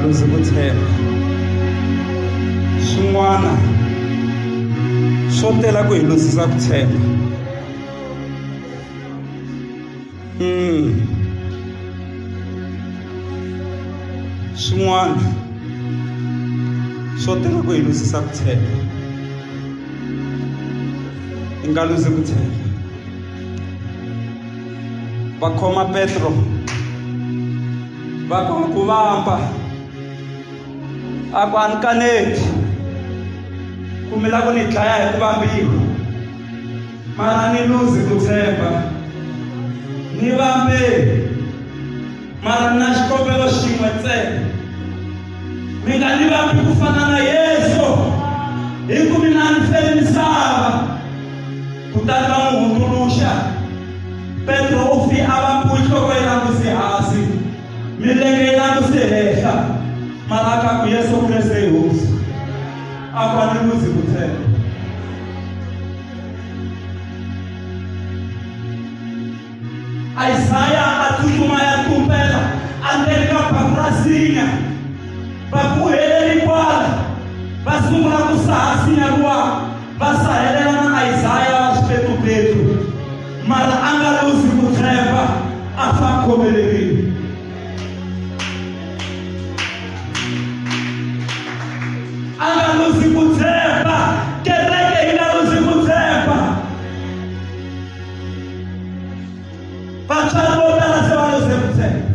luzi ku tshemba swin'wana swo tela ku hi luzisa ku tshemba swin'wana swo tela ku hi luzisa ku tshemba hi nga luzi ku tshemba va khoma Petro va khoma ku vampa a ku a ni kaneti ku mi lava ku ni dlaya hi ku vambiwa mara ni luzi ku tshemba ni vambe mara na xikombelo xin'we ntsena mi nga ni vambi ku fana na Yesu hi ku mina ni fele misava kutani va n'wi hundzuluxa Petro u fi a va nhloko yi languse hansi milenge yi languse henhla mara a ka ku Yesu Kreste hi hosi a ku a ni luzi ku tshemba Isaya a tsutsuma ya tumbela endzeni ka baku ra sinya baku heleli kwala va sungula ku saha sinya luwa va sahelela na Isaya wa xipetupetsu mara a nga luzi ku tshemba a fa khomelerile a nga luzi ku tshemba kereke yi nga luzi ku tshemba vatswari vo tala se va luze ku tshemba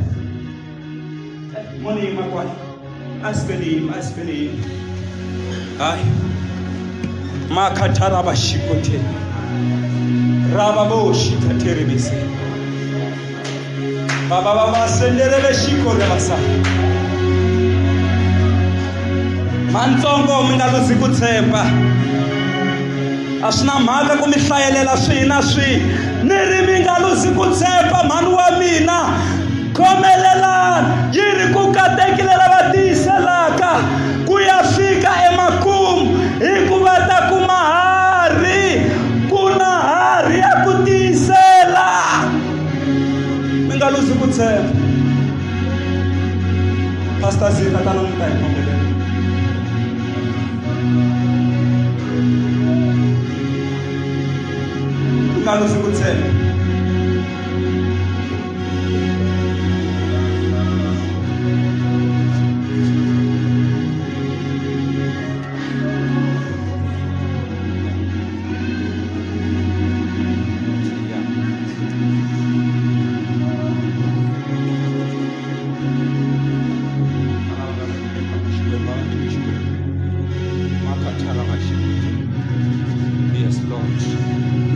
moni makwai asipelini hayi makhathara va xikotheni rava vo xikhatherebese baba va va senderele xiko le vasati mantsongo mi nga luzi ku tshemba a swi na mhaka ku mi hlayelela swihi na swihi ni ri mi nga luzi ku tshemba mhani wa mina khomelelani yi ri ku katekile lava tiyiselaka ku ya fika emakumu hikuva ta kuma hari ku na hari ya ku tiyisela mi nga luzi ku tshemba pastor Zika tano mi ta hi khomelela mi nga luzi ku tshemba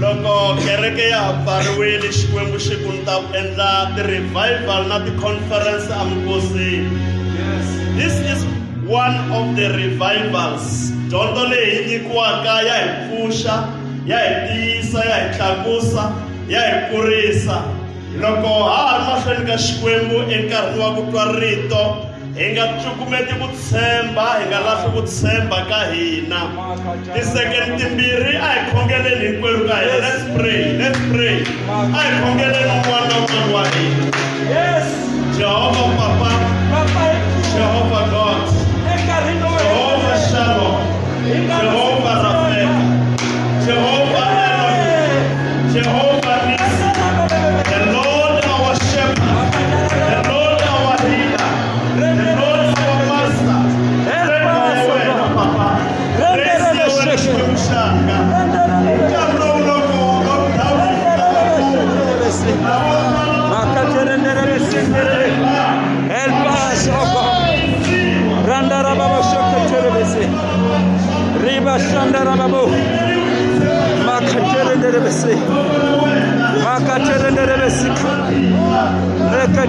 loko kereke ya pfariwile Xikwembu xi ku ni ta endla ti-revival na ti-conference eMkosini. This is one of the revivals. Dyondzo leyi hi nyikiwaka ya hi pfuxa, ya hi tiyisa, ya hi tlakusa, ya hi kurisa. Loko ha ha ri mahlweni ka Xikwembu enkarhini wa ku twa rito hi nga cukumeti ku tshemba, hi nga lahli ku tshemba ka hina. Tisekeni timbirhi a hi khongeleni hinkwerhu ka hina. Let's pray. A hi khongeleni un'wana na un'wana wa hina. Jehova Papa, Jehova God, Jehova Shalom, Jehova Rapha, Jehova Elohim, Jehova Nisi, the Lord our Shepherd, the Lord our Healer, the Lord our Master. Papa, help us, oh God. Randara baba shakaterebese. Riba shandara babu. Makaterebese.